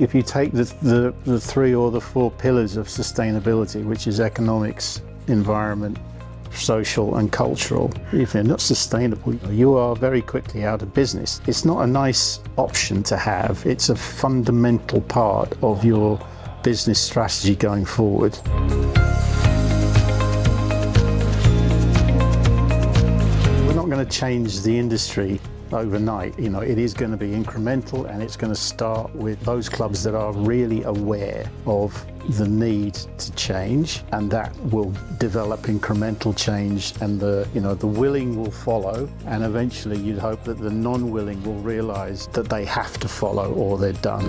If you take the three or the four pillars of sustainability, which is economics, environment, social and cultural, if you're not sustainable, you are very quickly out of business. It's not a nice option to have. It's a fundamental part of your business strategy going forward. We're not going to change the industry overnight. It is going to be incremental, and it's going to start with those clubs that are really aware of the need to change, and that will develop incremental change, and the willing will follow, and eventually you'd hope that the non-willing will realize that they have to follow or they're done.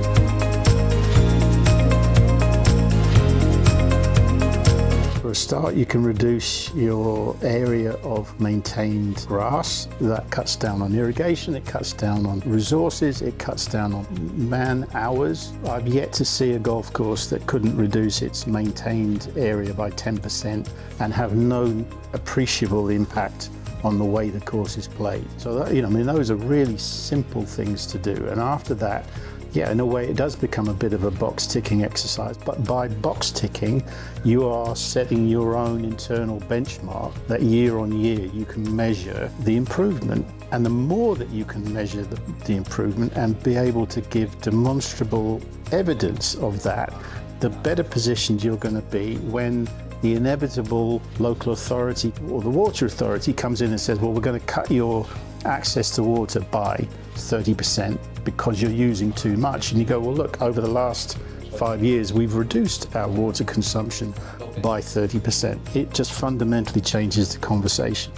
For a start, you can reduce your area of maintained grass. That cuts down on irrigation, it cuts down on resources, it cuts down on man hours. I've yet to see a golf course that couldn't reduce its maintained area by 10% and have no appreciable impact on the way the course is played. So that, those are really simple things to do. And after that, in a way it does become a bit of a box ticking exercise, but by box ticking you are setting your own internal benchmark that year on year you can measure the improvement. And the more that you can measure the improvement and be able to give demonstrable evidence of that, the better positioned you're going to be when the inevitable local authority or the water authority comes in and says, well, we're going to cut your access to water by 30% because you're using too much. And you go, well, look, over the last 5 years, we've reduced our water consumption by 30%. It just fundamentally changes the conversation.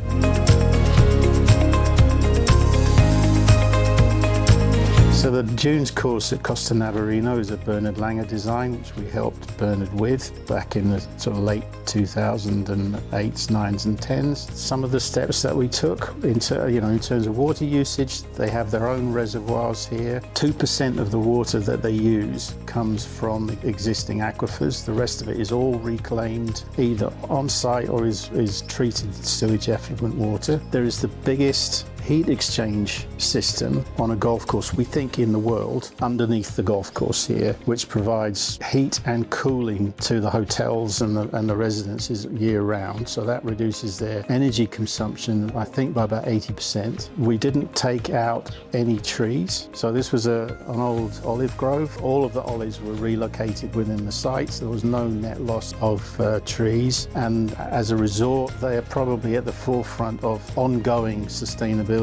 So the Dunes course at Costa Navarino is a Bernard Langer design, which we helped Bernard with back in the sort of late 2008s, 9s and 10s. Some of the steps that we took in terms of water usage, they have their own reservoirs here. 2% of the water that they use comes from existing aquifers. The rest of it is all reclaimed either on site or is treated sewage effluent water. There is the biggest heat exchange system on a golf course, we think, in the world, underneath the golf course here, which provides heat and cooling to the hotels and the residences year round. So that reduces their energy consumption, I think, by about 80%. We didn't take out any trees. So this was an old olive grove. All of the olives were relocated within the site. So there was no net loss of trees. And as a result, they are probably at the forefront of ongoing sustainability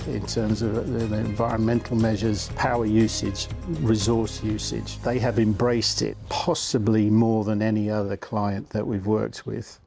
in terms of the environmental measures, power usage, resource usage. They have embraced it, possibly more than any other client that we've worked with.